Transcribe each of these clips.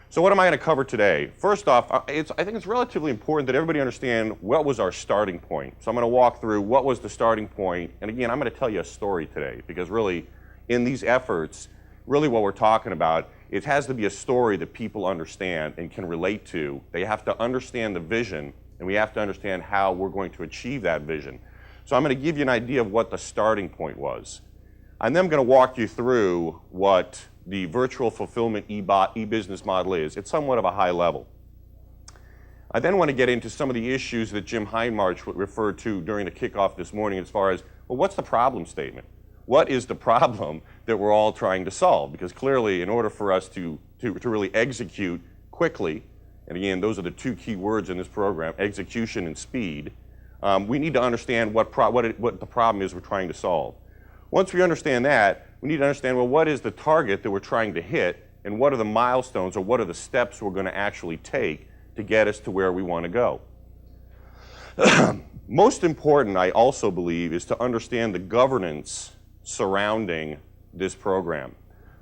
So what am I going to cover today? First off, I think it's relatively important that everybody understand what was our starting point. So I'm going to walk through what was the starting point, and again, I'm going to tell you a story today, because really, in these efforts, really what we're talking about, it has to be a story that people understand and can relate to. They have to understand the vision, and we have to understand how we're going to achieve that vision. So I'm going to give you an idea of what the starting point was. I'm then going to walk you through what the virtual fulfillment e-business model is. It's somewhat of a high level. I then want to get into some of the issues that Jim Hindmarch referred to during the kickoff this morning as far as, well, what's the problem statement? What is the problem that we're all trying to solve? Because clearly, in order for us to really execute quickly, and again, those are the two key words in this program, execution and speed, we need to understand what the problem is we're trying to solve. Once we understand that, we need to understand, well, what is the target that we're trying to hit, and what are the milestones, or what are the steps we're going to actually take to get us to where we want to go. Most important, I also believe, is to understand the governance surrounding this program,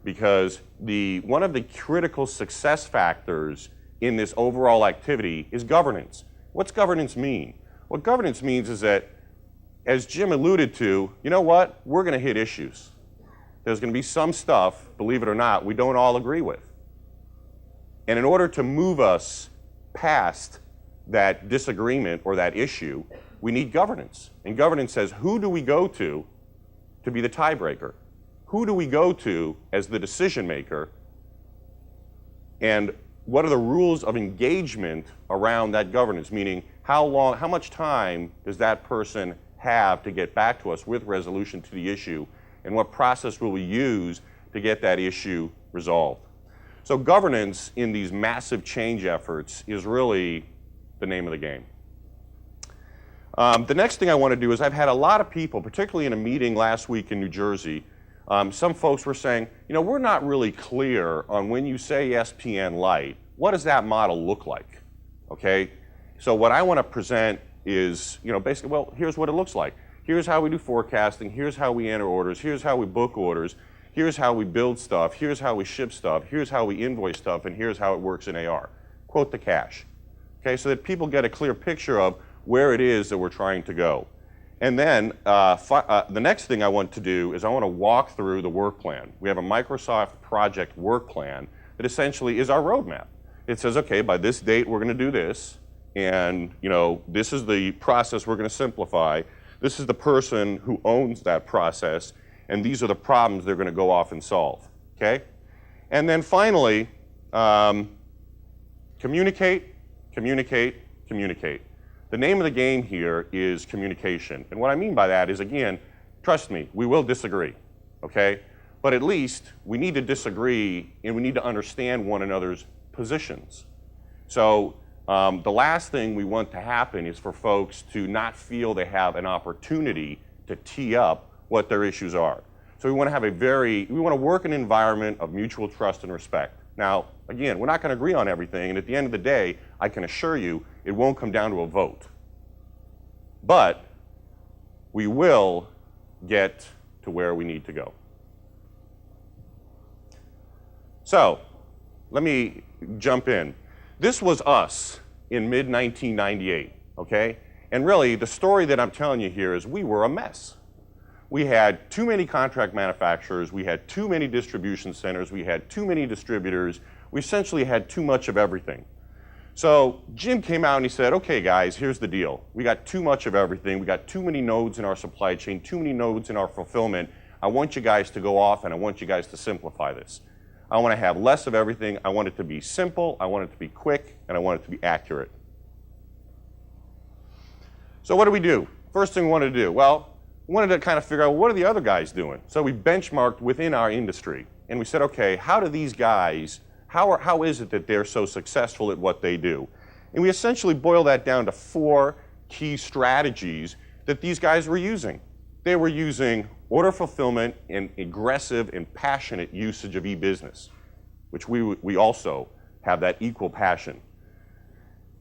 because one of the critical success factors in this overall activity is governance. What's governance mean? What governance means is that, as Jim alluded to, you know what? We're going to hit issues. There's going to be some stuff, believe it or not, we don't all agree with. And in order to move us past that disagreement or that issue, we need governance. And governance says, who do we go to be the tiebreaker? Who do we go to as the decision maker? And what are the rules of engagement around that governance? Meaning, how much time does that person have to get back to us with resolution to the issue? And what process will we use to get that issue resolved? So governance in these massive change efforts is really the name of the game. The next thing I want to do is, I've had a lot of people, particularly in a meeting last week in New Jersey, some folks were saying, you know, we're not really clear on when you say SPN Lite, what does that model look like? Okay? So what I want to present is, you know, basically, well, here's what it looks like. Here's how we do forecasting, here's how we enter orders, here's how we book orders, here's how we build stuff, here's how we ship stuff, here's how we invoice stuff, and here's how it works in AR. Quote the cash. Okay, so that people get a clear picture of where it is that we're trying to go. And then the next thing I want to do is I want to walk through the work plan. We have a Microsoft project work plan that essentially is our roadmap. It says, okay, by this date we're going to do this, and you know, this is the process we're going to simplify. This is the person who owns that process, and these are the problems they're going to go off and solve, okay? And then finally, communicate, communicate, communicate. The name of the game here is communication. And what I mean by that is, again, trust me, we will disagree, okay? But at least we need to disagree, and we need to understand one another's positions. So the last thing we want to happen is for folks to not feel they have an opportunity to tee up what their issues are. So we want to have we want to work in an environment of mutual trust and respect. Now, again, we're not going to agree on everything, and at the end of the day, I can assure you, it won't come down to a vote. But we will get to where we need to go. So, let me jump in. This was us in mid-1998, okay? And really, the story that I'm telling you here is we were a mess. We had too many contract manufacturers, we had too many distribution centers, we had too many distributors, we essentially had too much of everything. So Jim came out and he said, okay guys, here's the deal. We got too much of everything, we got too many nodes in our supply chain, too many nodes in our fulfillment. I want you guys to go off and I want you guys to simplify this. I want to have less of everything, I want it to be simple, I want it to be quick, and I want it to be accurate. So what do we do? First thing we wanted to do, well, we wanted to kind of figure out what are the other guys doing. So we benchmarked within our industry, and we said, okay, how do these guys, how is it that they're so successful at what they do? And we essentially boiled that down to 4 key strategies that these guys were using. They were using order fulfillment and aggressive and passionate usage of e-business, which we also have that equal passion.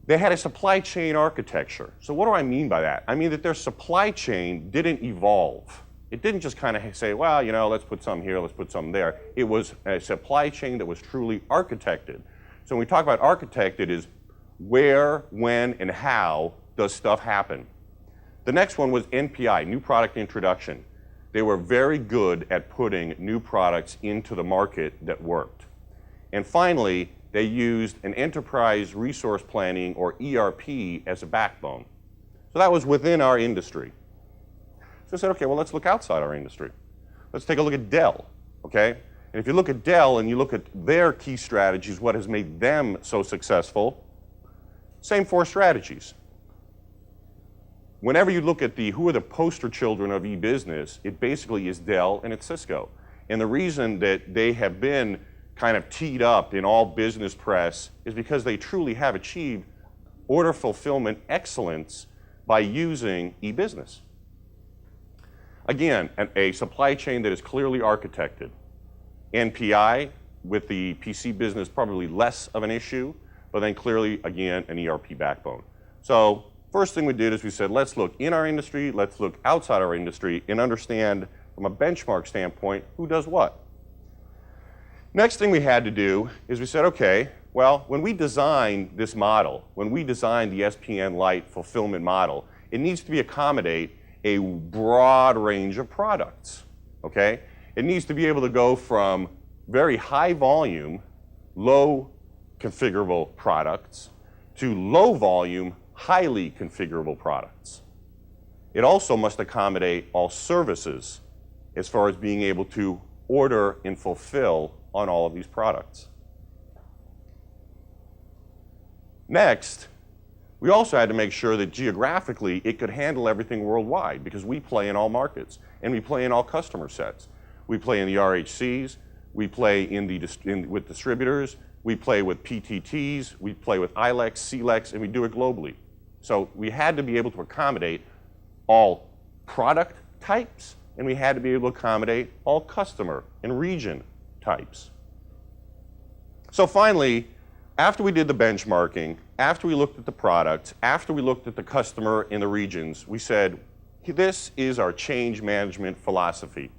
They had a supply chain architecture. So what do I mean by that? I mean that their supply chain didn't evolve. It didn't just kind of say, well, you know, let's put some here, let's put some there. It was a supply chain that was truly architected. So when we talk about architect, it is where, when, and how does stuff happen. The next one was NPI, new product introduction. They were very good at putting new products into the market that worked. And finally, they used an enterprise resource planning, or ERP, as a backbone. So that was within our industry. So I said, okay, well, let's look outside our industry. Let's take a look at Dell, okay? And if you look at Dell and you look at their key strategies, what has made them so successful, same 4 strategies. Whenever you look at who are the poster children of e-business, it basically is Dell and it's Cisco. And the reason that they have been kind of teed up in all business press is because they truly have achieved order fulfillment excellence by using e-business. Again, a supply chain that is clearly architected. NPI, with the PC business, probably less of an issue, but then clearly, again, an ERP backbone. So first thing we did is we said, let's look in our industry, let's look outside our industry, and understand from a benchmark standpoint who does what. Next thing we had to do is we said, okay, well, when we designed this model, when we designed the SPN Lite fulfillment model, it needs to accommodate a broad range of products, okay? It needs to be able to go from very high volume, low configurable products to low volume, highly configurable products. It also must accommodate all services as far as being able to order and fulfill on all of these products. Next, we also had to make sure that geographically it could handle everything worldwide, because we play in all markets and we play in all customer sets. We play in the RHCs, we play with distributors, we play with PTTs, we play with ILECs, CLECs, and we do it globally. So we had to be able to accommodate all product types, and we had to be able to accommodate all customer and region types. So finally, after we did the benchmarking, after we looked at the products, after we looked at the customer and the regions, we said, this is our change management philosophy.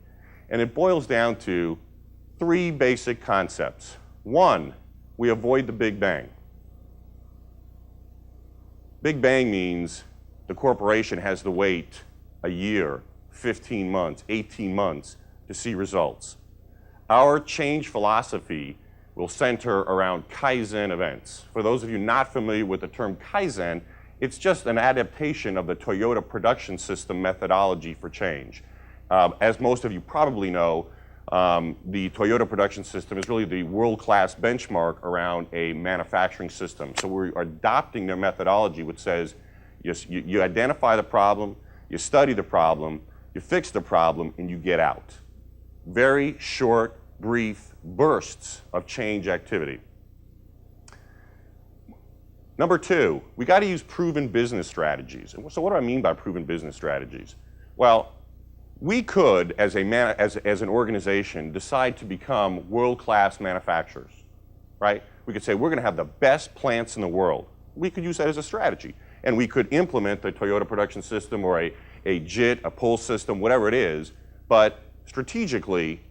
And it boils down to 3 basic concepts. 1, we avoid the big bang. Big bang means the corporation has to wait a year, 15 months, 18 months to see results. Our change philosophy will center around Kaizen events. For those of you not familiar with the term Kaizen, it's just an adaptation of the Toyota production system methodology for change. As most of you probably know, the Toyota production system is really the world-class benchmark around a manufacturing system. So we're adopting their methodology, which says you identify the problem, you study the problem, you fix the problem, and you get out. Very short, brief bursts of change activity. Number 2, we got to use proven business strategies. So what do I mean by proven business strategies? Well, we could, as an organization, decide to become world-class manufacturers, right? We could say we're going to have the best plants in the world. We could use that as a strategy. And we could implement the Toyota production system or a JIT, a pull system, whatever it is. But strategically,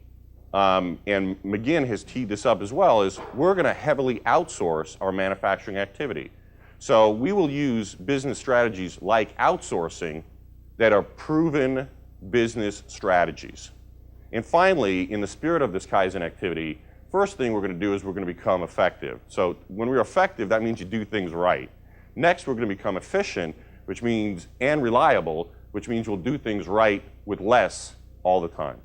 and McGinn has teed this up as well, is we're going to heavily outsource our manufacturing activity. So we will use business strategies like outsourcing that are proven business strategies. And finally, in the spirit of this Kaizen activity, first thing we're going to do is we're going to become effective. So when we're effective, that means you do things right. Next, we're going to become efficient, which means, and reliable, which means we'll do things right with less all the time.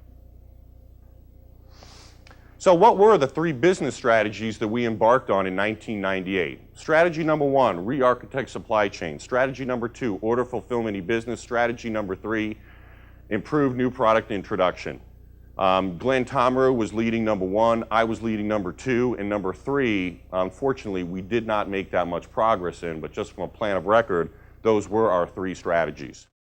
So what were the 3 business strategies that we embarked on in 1998? Strategy number 1, re-architect supply chain. Strategy number 2, order fulfillment e-business. Strategy number 3, improve new product introduction. Glenn Tomeru was leading number 1, I was leading number 2, and number 3, unfortunately, we did not make that much progress in, but just from a plan of record, those were our 3 strategies.